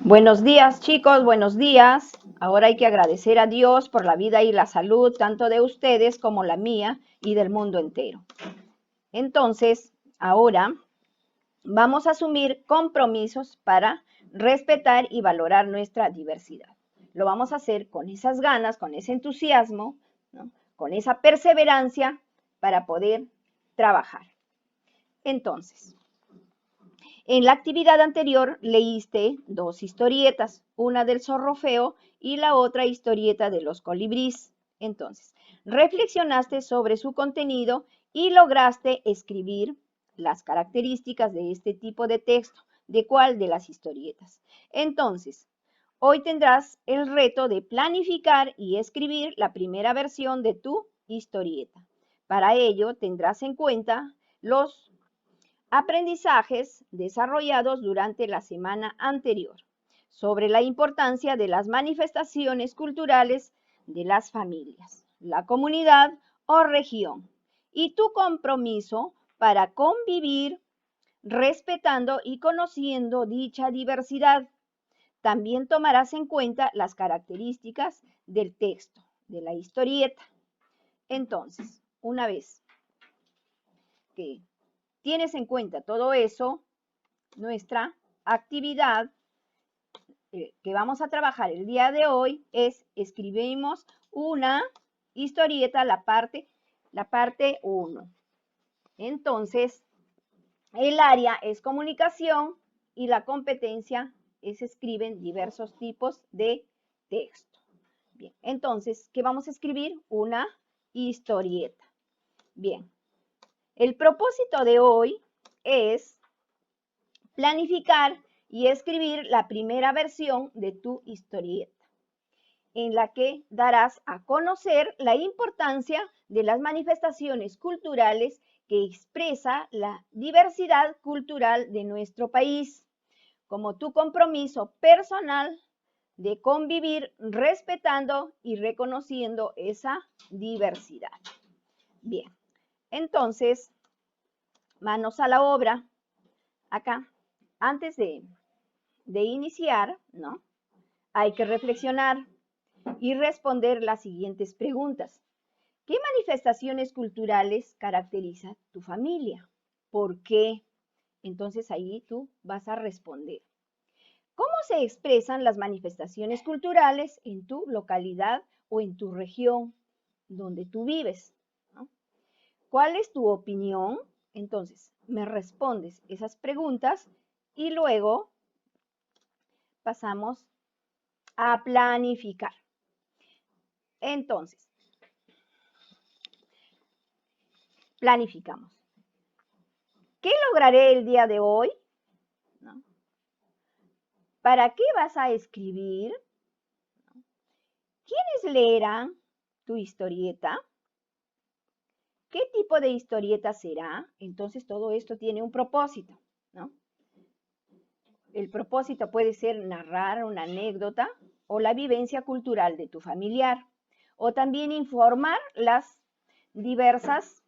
Buenos días, chicos, buenos días. Ahora hay que agradecer a Dios por la vida y la salud, tanto de ustedes como la mía y del mundo entero. Entonces, ahora vamos a asumir compromisos para respetar y valorar nuestra diversidad. Lo vamos a hacer con esas ganas, con ese entusiasmo, ¿no? Con esa perseverancia para poder trabajar. Entonces, en la actividad anterior leíste dos historietas, una del zorro feo y la otra historieta de los colibrís. Entonces, reflexionaste sobre su contenido y lograste escribir las características de este tipo de texto. ¿De cuál de las historietas? Entonces, hoy tendrás el reto de planificar y escribir la primera versión de tu historieta. Para ello, tendrás en cuenta los aprendizajes desarrollados durante la semana anterior sobre la importancia de las manifestaciones culturales de las familias, la comunidad o región y tu compromiso para convivir respetando y conociendo dicha diversidad. También tomarás en cuenta las características del texto, de la historieta. Entonces, una vez que tienes en cuenta todo eso, nuestra actividad que vamos a trabajar el día de hoy es escribimos una historieta, la parte 1. Entonces, el área es comunicación y la competencia es escriben diversos tipos de texto. Bien, entonces, ¿qué vamos a escribir? Una historieta. Bien, el propósito de hoy es planificar y escribir la primera versión de tu historieta, en la que darás a conocer la importancia de las manifestaciones culturales que expresa la diversidad cultural de nuestro país, como tu compromiso personal de convivir respetando y reconociendo esa diversidad. Bien, entonces, manos a la obra. Acá, antes de iniciar, ¿no? Hay que reflexionar y responder las siguientes preguntas. ¿Qué manifestaciones culturales caracteriza tu familia? ¿Por qué? Entonces ahí tú vas a responder. ¿Cómo se expresan las manifestaciones culturales en tu localidad o en tu región donde tú vives? ¿No? ¿Cuál es tu opinión? Entonces, me respondes esas preguntas y luego pasamos a planificar. Entonces, planificamos. ¿Qué lograré el día de hoy? ¿No? ¿Para qué vas a escribir? ¿No? ¿Quiénes leerán tu historieta? ¿Qué tipo de historieta será? Entonces, todo esto tiene un propósito, ¿no? El propósito puede ser narrar una anécdota o la vivencia cultural de tu familiar, o también informar las diversas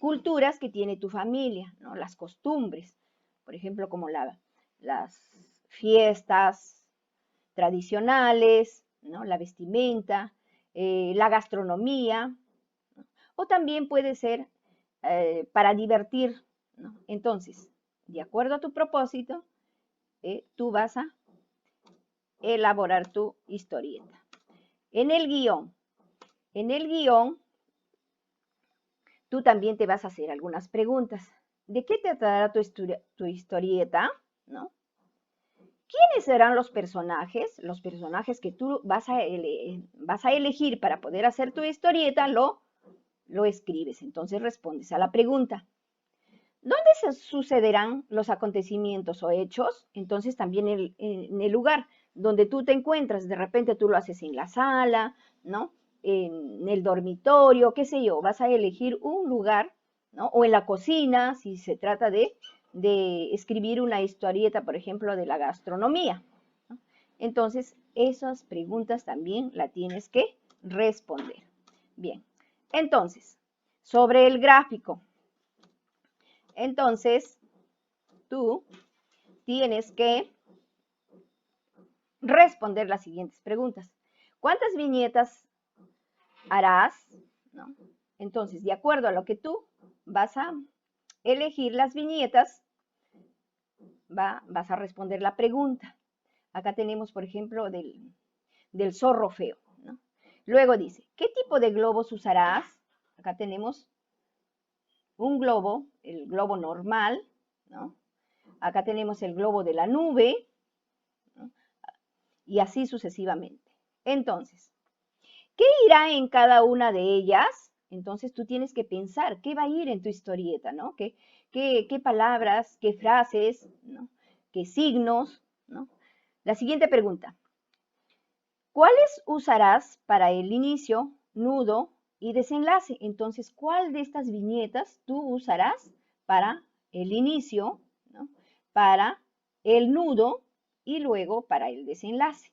culturas que tiene tu familia, ¿no? Las costumbres, por ejemplo, como las fiestas tradicionales, ¿no? La vestimenta, la gastronomía, ¿no? O también puede ser para divertir, ¿no? Entonces, de acuerdo a tu propósito, tú vas a elaborar tu historieta. En el guión, tú también te vas a hacer algunas preguntas. ¿De qué tratará tu historieta? ¿No? ¿Quiénes serán los personajes? Los personajes que tú vas a elegir para poder hacer tu historieta, lo escribes. Entonces respondes a la pregunta. ¿Dónde se sucederán los acontecimientos o hechos? Entonces también en el lugar donde tú te encuentras, de repente tú lo haces en la sala, ¿no? En el dormitorio, qué sé yo, vas a elegir un lugar, ¿no? O en la cocina, si se trata de escribir una historieta, por ejemplo, de la gastronomía, ¿no? Entonces, esas preguntas también las tienes que responder. Bien, entonces, sobre el gráfico. Entonces, tú tienes que responder las siguientes preguntas. ¿Cuántas viñetas harás? ¿No? Entonces, de acuerdo a lo que tú vas a elegir las viñetas, vas a responder la pregunta. Acá tenemos, por ejemplo, del zorro feo, ¿no? Luego dice, ¿qué tipo de globos usarás? Acá tenemos un globo, el globo normal, ¿no? Acá tenemos el globo de la nube, ¿no? Y así sucesivamente. Entonces, ¿qué irá en cada una de ellas? Entonces tú tienes que pensar qué va a ir en tu historieta, ¿no? ¿Qué palabras, qué frases, ¿no? ¿Qué signos, ¿no? La siguiente pregunta. ¿Cuáles usarás para el inicio, nudo y desenlace? Entonces, ¿cuál de estas viñetas tú usarás para el inicio, ¿no? Para el nudo y luego para el desenlace?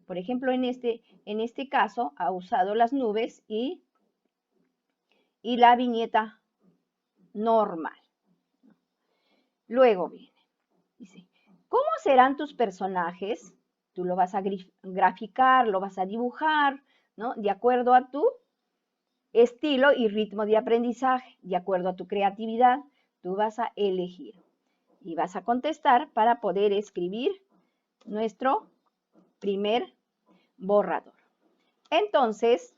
Por ejemplo, en este caso ha usado las nubes y la viñeta normal. Luego viene, dice, ¿cómo serán tus personajes? Tú lo vas a graficar, lo vas a dibujar, ¿no? De acuerdo a tu estilo y ritmo de aprendizaje, de acuerdo a tu creatividad, tú vas a elegir y vas a contestar para poder escribir nuestro primer borrador. Entonces,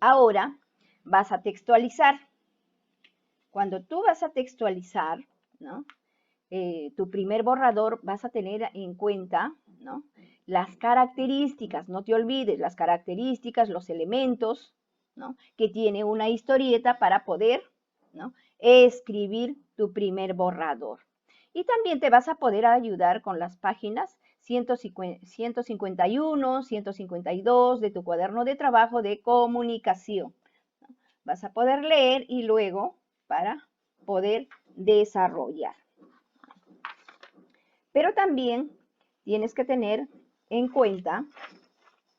ahora vas a textualizar. Cuando tú vas a textualizar, ¿no? Tu primer borrador, vas a tener en cuenta, ¿no? Las características, no te olvides, las características, los elementos, ¿no? Que tiene una historieta para poder, ¿no? Escribir tu primer borrador. Y también te vas a poder ayudar con las páginas 151, 152 de tu cuaderno de trabajo de comunicación. Vas a poder leer y luego para poder desarrollar. Pero también tienes que tener en cuenta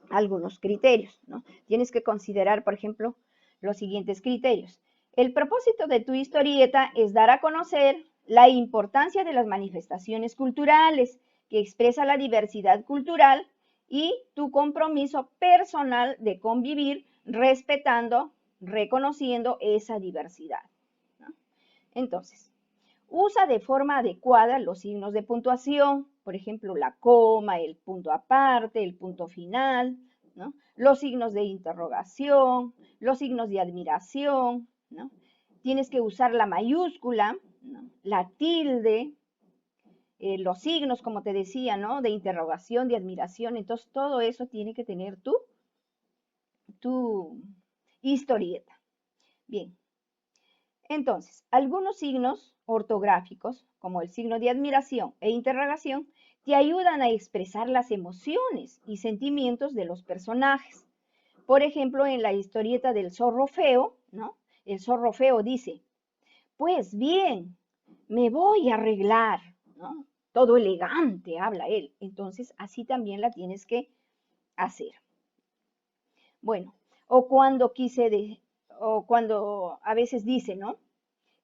algunos criterios, ¿no? Tienes que considerar, por ejemplo, los siguientes criterios. El propósito de tu historieta es dar a conocer la importancia de las manifestaciones culturales que expresa la diversidad cultural y tu compromiso personal de convivir respetando, reconociendo esa diversidad, ¿no? Entonces, usa de forma adecuada los signos de puntuación, por ejemplo, la coma, el punto aparte, el punto final, ¿no? Los signos de interrogación, los signos de admiración, ¿no? Tienes que usar la mayúscula, ¿no? La tilde, los signos, como te decía, ¿no? De interrogación, de admiración. Entonces, todo eso tiene que tener tu historieta. Bien. Entonces, algunos signos ortográficos, como el signo de admiración e interrogación, te ayudan a expresar las emociones y sentimientos de los personajes. Por ejemplo, en la historieta del zorro feo, ¿no? El zorro feo dice, pues bien, me voy a arreglar, ¿no? Todo elegante habla él. Entonces, así también la tienes que hacer. Bueno, o cuando a veces dice, ¿no?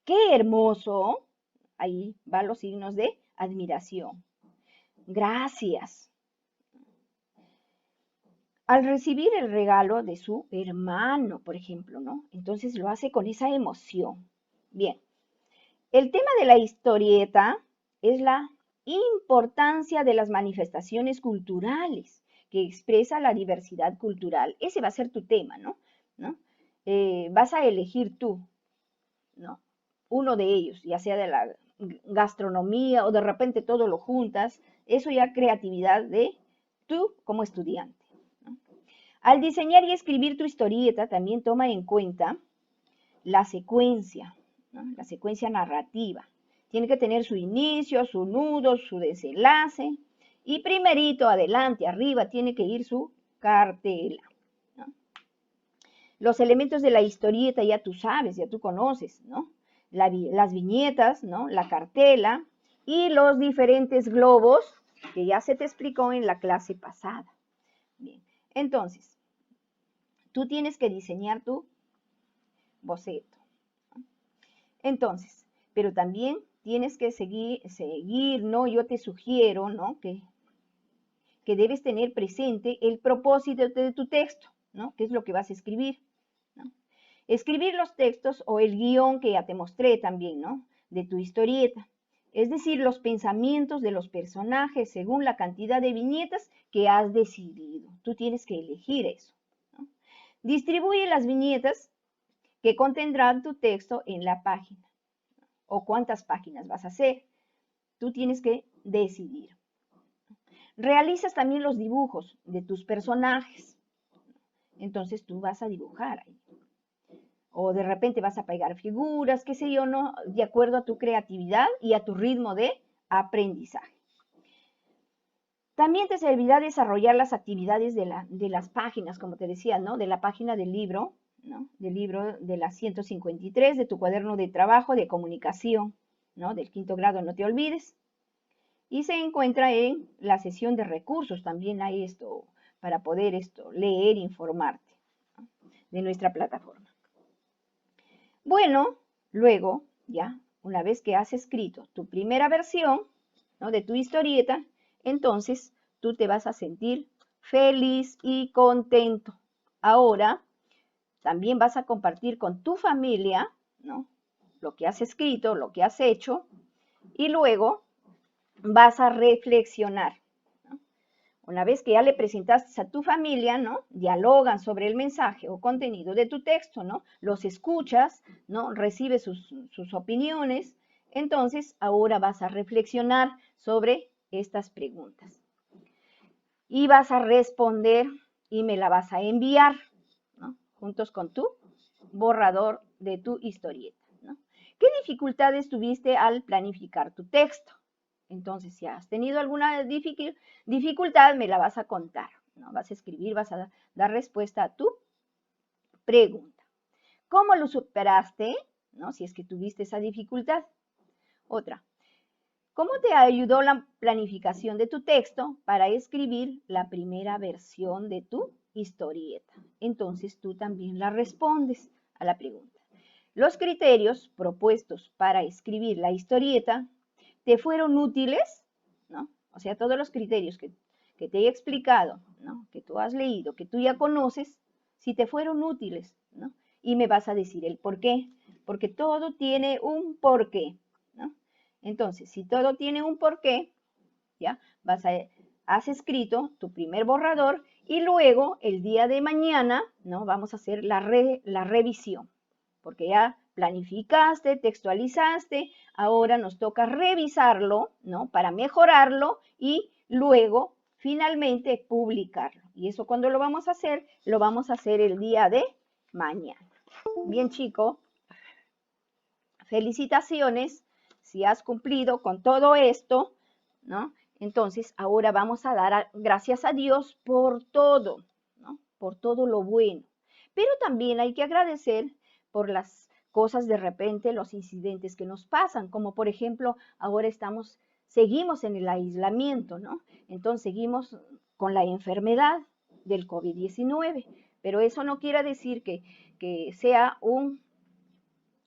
¡Qué hermoso! Ahí van los signos de admiración. Gracias. Al recibir el regalo de su hermano, por ejemplo, ¿no? Entonces lo hace con esa emoción. Bien, el tema de la historieta es la importancia de las manifestaciones culturales que expresa la diversidad cultural. Ese va a ser tu tema, ¿no? Vas a elegir tú, ¿no? Uno de ellos, ya sea de la gastronomía o de repente todo lo juntas, eso ya creatividad de tú como estudiante, ¿no? Al diseñar y escribir tu historieta también toma en cuenta la secuencia, ¿no? La secuencia narrativa. Tiene que tener su inicio, su nudo, su desenlace y primerito, adelante, arriba, tiene que ir su cartela, ¿no? Los elementos de la historieta ya tú sabes, ya tú conoces, ¿no? Las viñetas, ¿no? La cartela y los diferentes globos que ya se te explicó en la clase pasada. Bien, entonces, tú tienes que diseñar tu boceto, ¿no? Entonces, pero también tienes que seguir, ¿no? Yo te sugiero, ¿no? que debes tener presente el propósito de tu texto, ¿no? ¿Qué es lo que vas a escribir? ¿No? Escribir los textos o el guión que ya te mostré también, ¿no? De tu historieta. Es decir, los pensamientos de los personajes según la cantidad de viñetas que has decidido. Tú tienes que elegir eso, ¿no? Distribuye las viñetas que contendrán tu texto en la página. O cuántas páginas vas a hacer. Tú tienes que decidir. Realizas también los dibujos de tus personajes. Entonces tú vas a dibujar ahí. O de repente vas a pegar figuras, qué sé yo, ¿no? De acuerdo a tu creatividad y a tu ritmo de aprendizaje. También te servirá desarrollar las actividades de las páginas, como te decía, ¿no? De la página del libro, ¿no? Del libro de la 153, de tu cuaderno de trabajo, de comunicación, ¿no? Del 5º grado, no te olvides. Y se encuentra en la sesión de recursos, también hay esto, para poder leer, informarte, ¿no? De nuestra plataforma. Bueno, luego, ya, una vez que has escrito tu primera versión, ¿no? De tu historieta, entonces tú te vas a sentir feliz y contento. Ahora, también vas a compartir con tu familia, ¿no? Lo que has escrito, lo que has hecho, y luego vas a reflexionar, ¿no? Una vez que ya le presentaste a tu familia, ¿no? Dialogan sobre el mensaje o contenido de tu texto, ¿no? Los escuchas, ¿no? Recibes sus opiniones. Entonces, ahora vas a reflexionar sobre estas preguntas. Y vas a responder y me la vas a enviar, ¿no? Juntos con tu borrador de tu historieta, ¿no? ¿Qué dificultades tuviste al planificar tu texto? Entonces, si has tenido alguna dificultad, me la vas a contar, ¿no? Vas a escribir, vas a dar respuesta a tu pregunta. ¿Cómo lo superaste? ¿No? Si es que tuviste esa dificultad. Otra, ¿cómo te ayudó la planificación de tu texto para escribir la primera versión de tu historieta? Entonces, tú también la respondes a la pregunta. Los criterios propuestos para escribir la historieta te fueron útiles, ¿no? O sea, todos los criterios que te he explicado, ¿no? Que tú has leído, que tú ya conoces, si te fueron útiles, ¿no? Y me vas a decir el por qué, porque todo tiene un porqué, ¿no? Entonces, si todo tiene un porqué, ¿ya? Has escrito tu primer borrador y luego el día de mañana, ¿no? Vamos a hacer la revisión, porque ya planificaste, textualizaste, ahora nos toca revisarlo, ¿no? Para mejorarlo y luego finalmente publicarlo. Y eso cuando lo vamos a hacer el día de mañana. Bien, chico, felicitaciones si has cumplido con todo esto, ¿no? Entonces, ahora vamos a dar gracias a Dios por todo, ¿no? Por todo lo bueno. Pero también hay que agradecer por las cosas de repente, los incidentes que nos pasan, como por ejemplo, ahora seguimos en el aislamiento, ¿no? Entonces, seguimos con la enfermedad del COVID-19, pero eso no quiere decir que sea un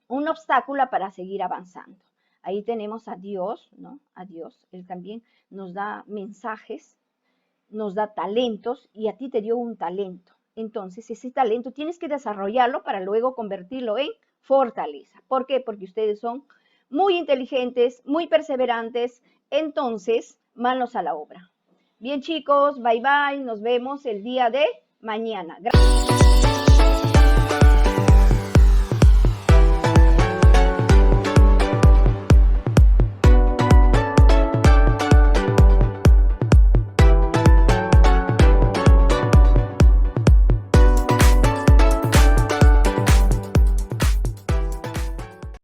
obstáculo para seguir avanzando. Ahí tenemos a Dios, ¿no? A Dios, Él también nos da mensajes, nos da talentos y a ti te dio un talento. Entonces, ese talento tienes que desarrollarlo para luego convertirlo en fortaleza. ¿Por qué? Porque ustedes son muy inteligentes, muy perseverantes, entonces, manos a la obra. Bien, chicos, bye bye, nos vemos el día de mañana. Gracias.